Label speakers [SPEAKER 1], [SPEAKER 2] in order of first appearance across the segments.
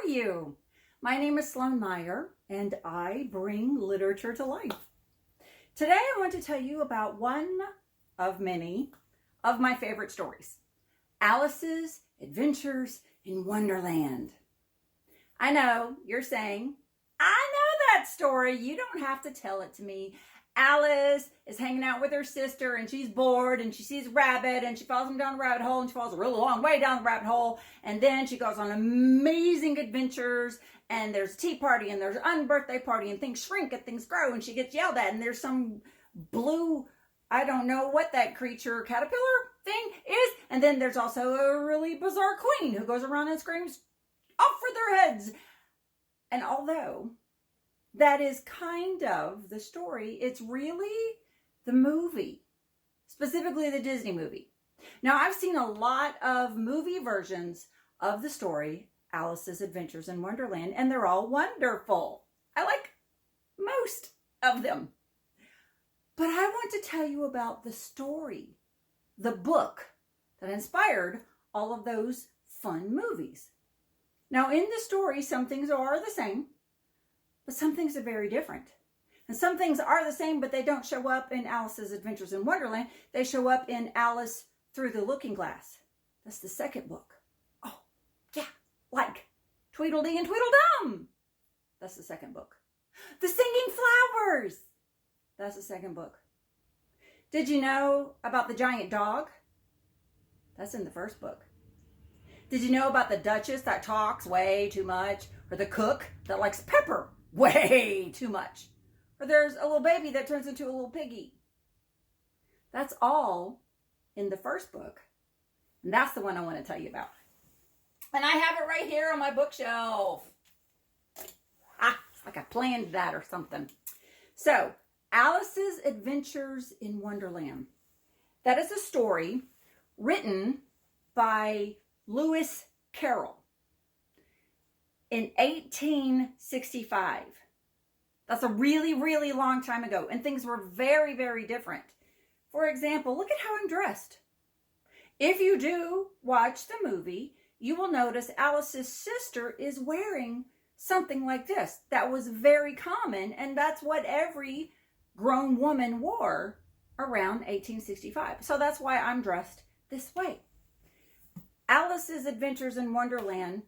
[SPEAKER 1] are you? My name is Sloan Meyer, and I bring literature to life. Today I want to tell you about one of many of my favorite stories, Alice's Adventures in Wonderland. I know you're saying, I know that story. You don't have to tell it to me. Alice is hanging out with her sister and she's bored and she sees a rabbit and she follows him down the rabbit hole and she falls a really long way down the rabbit hole, and then she goes on amazing adventures and there's a tea party and there's an unbirthday party and things shrink and things grow and she gets yelled at and there's some blue, I don't know what that creature, caterpillar thing is, and then there's also a really bizarre queen who goes around and screams off for their heads. And although that is kind of the story, it's really the movie, specifically the Disney movie. Now, I've seen a lot of movie versions of the story, Alice's Adventures in Wonderland, and they're all wonderful. I like most of them. But I want to tell you about the story, the book that inspired all of those fun movies. Now, in the story, some things are the same, but some things are very different. And some things are the same, but they don't show up in Alice's Adventures in Wonderland. They show up in Alice Through the Looking Glass. That's the second book. Oh, yeah, like Tweedledee and Tweedledum. That's the second book. The Singing Flowers. That's the second book. Did you know about the giant dog? That's in the first book. Did you know about the Duchess that talks way too much? Or the cook that likes pepper way too much? Or there's a little baby that turns into a little piggy. That's all in the first book. And that's the one I want to tell you about. And I have it right here on my bookshelf. It's like I planned that or something. So, Alice's Adventures in Wonderland. That is a story written by Lewis Carroll in 1865. That's a really, really long time ago, and things were very, very different. For example, look at how I'm dressed. If you do watch the movie, you will notice Alice's sister is wearing something like this. That was very common, and that's what every grown woman wore around 1865. So that's why I'm dressed this way. Alice's Adventures in Wonderland,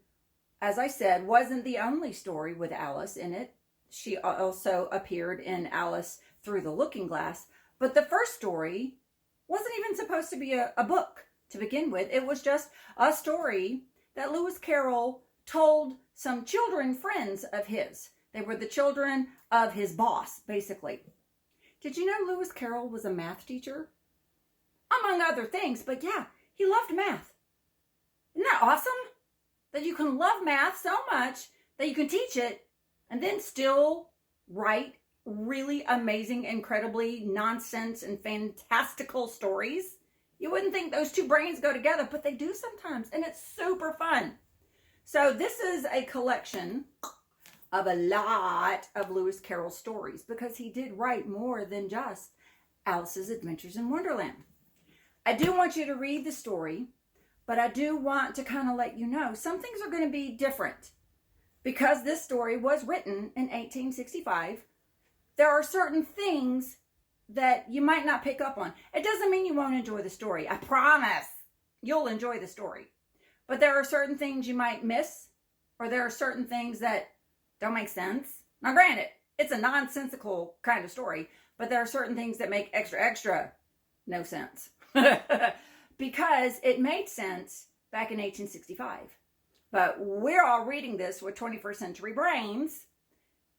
[SPEAKER 1] as I said, wasn't the only story with Alice in it. She also appeared in Alice Through the Looking Glass. But the first story wasn't even supposed to be a book to begin with. It was just a story that Lewis Carroll told some children friends of his. They were the children of his boss, basically. Did you know Lewis Carroll was a math teacher? Among other things, but yeah, he loved math. Isn't that awesome? That you can love math so much that you can teach it and then still write really amazing, incredibly nonsense and fantastical stories. You wouldn't think those two brains go together, but they do sometimes, and it's super fun. So this is a collection of a lot of Lewis Carroll stories because he did write more than just Alice's Adventures in Wonderland. I do want you to read the story, but I do want to kind of let you know some things are going to be different. Because this story was written in 1865, there are certain things that you might not pick up on. It doesn't mean you won't enjoy the story. I promise you'll enjoy the story. But there are certain things you might miss, or there are certain things that don't make sense. Now, granted, it's a nonsensical kind of story, but there are certain things that make extra no sense. Because it made sense back in 1865. But we're all reading this with 21st century brains.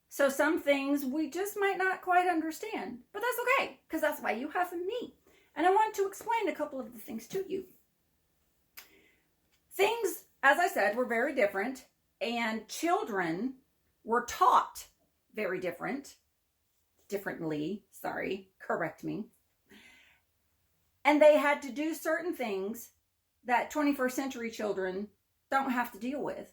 [SPEAKER 1] So some things we just might not quite understand. But that's okay, because that's why you have me. And I want to explain a couple of the things to you. Things, as I said, were very different. And children were taught very differently, correct me. And they had to do certain things that 21st century children don't have to deal with.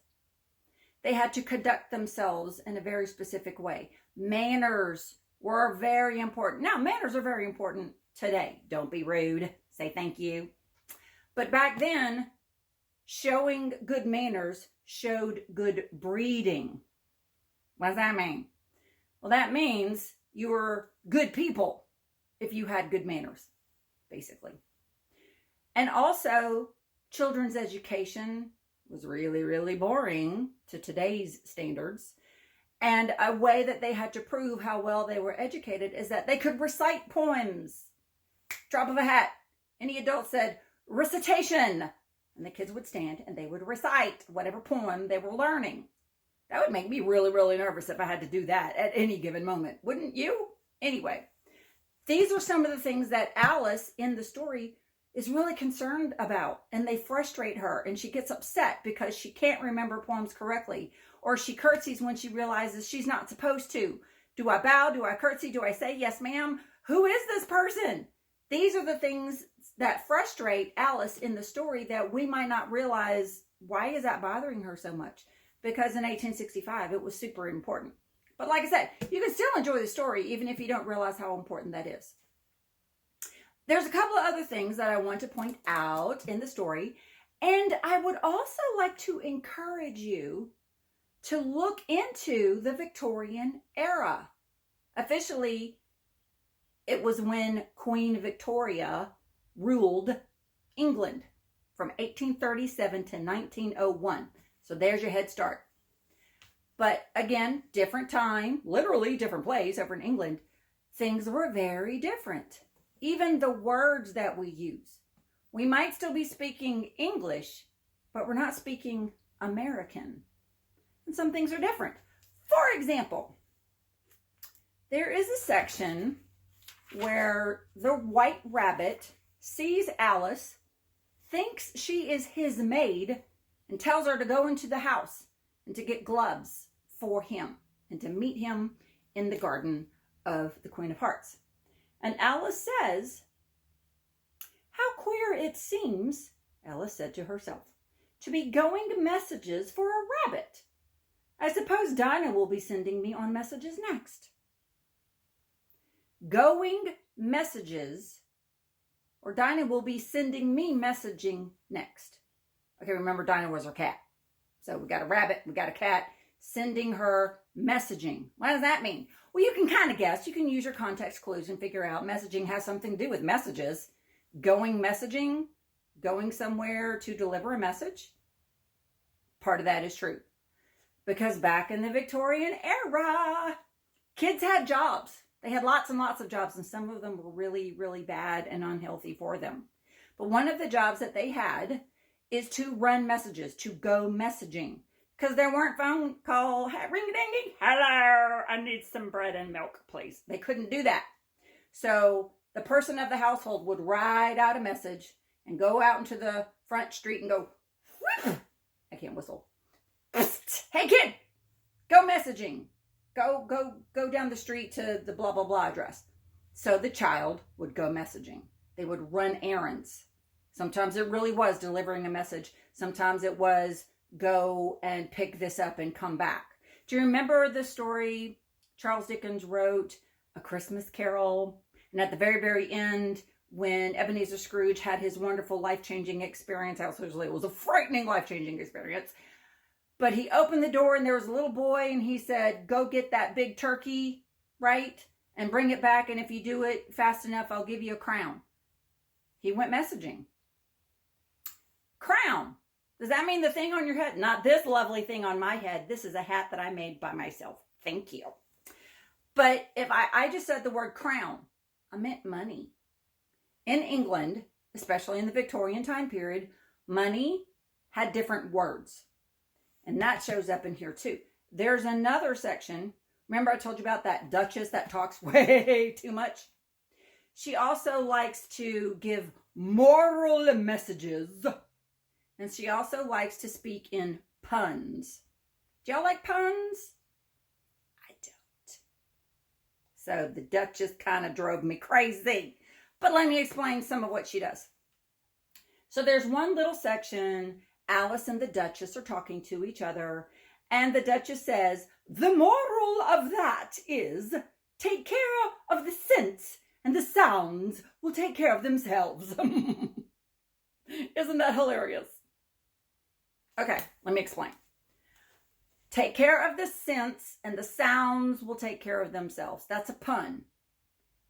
[SPEAKER 1] They had to conduct themselves in a very specific way. Manners were very important. Now, manners are very important today. Don't be rude. Say thank you. But back then, showing good manners showed good breeding. What does that mean? Well, that means you were good people if you had good manners, basically. And also, children's education was really, really boring to today's standards. And a way that they had to prove how well they were educated is that they could recite poems. Drop of a hat. Any adult said, recitation. And the kids would stand and they would recite whatever poem they were learning. That would make me really, really nervous if I had to do that at any given moment. Wouldn't you? Anyway, these are some of the things that Alice in the story is really concerned about. And they frustrate her. And she gets upset because she can't remember poems correctly. Or she curtsies when she realizes she's not supposed to. Do I bow? Do I curtsy? Do I say, yes, ma'am? Who is this person? These are the things that frustrate Alice in the story that we might not realize. Why is that bothering her so much? Because in 1865, it was super important. But like I said, you can still enjoy the story even if you don't realize how important that is. There's a couple of other things that I want to point out in the story. And I would also like to encourage you to look into the Victorian era. Officially, it was when Queen Victoria ruled England from 1837 to 1901. So there's your head start. But again, different time, literally different place over in England. Things were very different. Even the words that we use. We might still be speaking English, but we're not speaking American. And some things are different. For example, there is a section where the white rabbit sees Alice, thinks she is his maid, and tells her to go into the house and to get gloves for him and to meet him in the garden of the Queen of Hearts. And Alice says, "How queer it seems," Alice said to herself, "to be going messages for a rabbit. I suppose Dinah will be sending me on messages next." Going messages, or Dinah will be sending me messaging next. Okay, remember Dinah was her cat. So we got a rabbit, we got a cat, sending her messaging. What does that mean? Well, you can kind of guess. You can use your context clues and figure out messaging has something to do with messages. Going messaging, going somewhere to deliver a message. Part of that is true. Because back in the Victorian era, kids had jobs. They had lots and lots of jobs, and some of them were really, really bad and unhealthy for them. But one of the jobs that they had is to run messages, to go messaging. Because there weren't phone call, ring-a-ding-ding, hello, I need some bread and milk, please. They couldn't do that. So the person of the household would write out a message and go out into the front street and go, I can't whistle. Hey kid, go messaging. Go down the street to the blah, blah, blah address. So the child would go messaging. They would run errands. Sometimes it really was delivering a message. Sometimes it was go and pick this up and come back. Do you remember the story Charles Dickens wrote, A Christmas Carol? And at the very, very end, when Ebenezer Scrooge had his wonderful life-changing experience, actually it was a frightening life-changing experience, but he opened the door and there was a little boy and he said, go get that big turkey, right? And bring it back. And if you do it fast enough, I'll give you a crown. He went messaging. Crown. Does that mean the thing on your head? Not this lovely thing on my head. This is a hat that I made by myself. Thank you. But if I just said the word crown, I meant money. In England, especially in the Victorian time period, money had different words. And that shows up in here too. There's another section. Remember I told you about that Duchess that talks way too much? She also likes to give moral messages. And she also likes to speak in puns. Do y'all like puns? I don't. So the Duchess kind of drove me crazy. But let me explain some of what she does. So there's one little section. Alice and the Duchess are talking to each other. And the Duchess says, the moral of that is, take care of the scents and the sounds will take care of themselves. Isn't that hilarious? Okay, let me explain. Take care of the scents and the sounds will take care of themselves. That's a pun.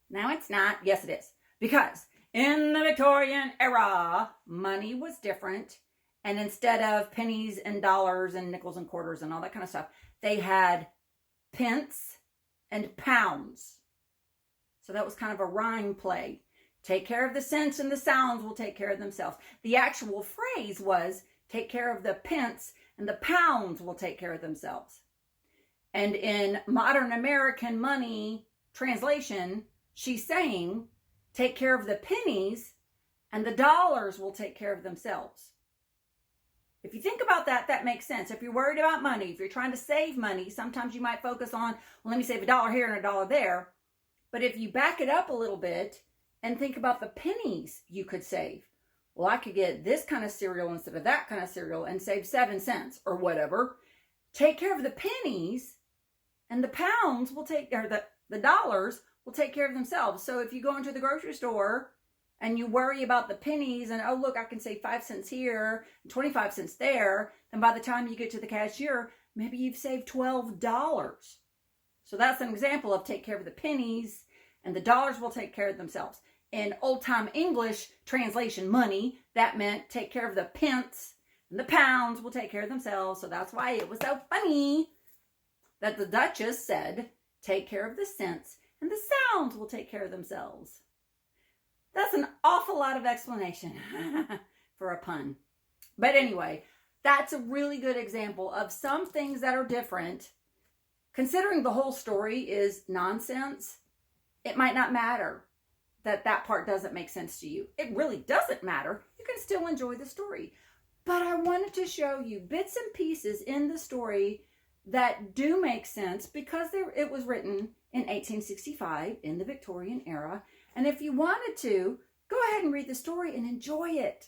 [SPEAKER 1] No, it's not. Yes, it is. Because in the Victorian era, money was different. And instead of pennies and dollars and nickels and quarters and all that kind of stuff, they had pence and pounds. So that was kind of a rhyme play. Take care of the scents and the sounds will take care of themselves. The actual phrase was, take care of the pence and the pounds will take care of themselves. And in modern American money translation, she's saying, take care of the pennies and the dollars will take care of themselves. If you think about that, that makes sense. If you're worried about money, if you're trying to save money, sometimes you might focus on, well, let me save $1 here and $1 there. But if you back it up a little bit and think about the pennies you could save, well, I could get this kind of cereal instead of that kind of cereal and save 7 cents or whatever. Take care of the pennies and the pounds will take, or the dollars will take care of themselves. So if you go into the grocery store and you worry about the pennies and, oh, look, I can save 5 cents here, 25 cents there, then by the time you get to the cashier, maybe you've saved $12. So that's an example of take care of the pennies and the dollars will take care of themselves. In old-time English translation money, that meant take care of the pence and the pounds will take care of themselves. So that's why it was so funny that the Duchess said, take care of the cents and the sounds will take care of themselves. That's an awful lot of explanation for a pun. But anyway, that's a really good example of some things that are different. Considering the whole story is nonsense, it might not matter that part doesn't make sense to you. It really doesn't matter. You can still enjoy the story. But I wanted to show you bits and pieces in the story that do make sense because it was written in 1865 in the Victorian era. And if you wanted to, go ahead and read the story and enjoy it.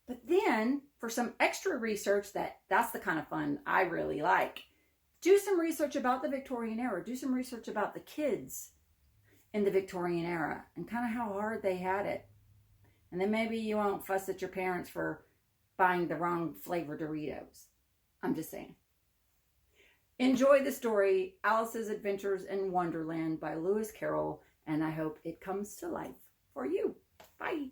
[SPEAKER 1] But then, for some extra research, that's the kind of fun I really like. Do some research about the Victorian era. Do some research about the kids in the Victorian era and kind of how hard they had it. And then maybe you won't fuss at your parents for buying the wrong flavor Doritos. I'm just saying. Enjoy the story, Alice's Adventures in Wonderland by Lewis Carroll, and I hope it comes to life for you. Bye.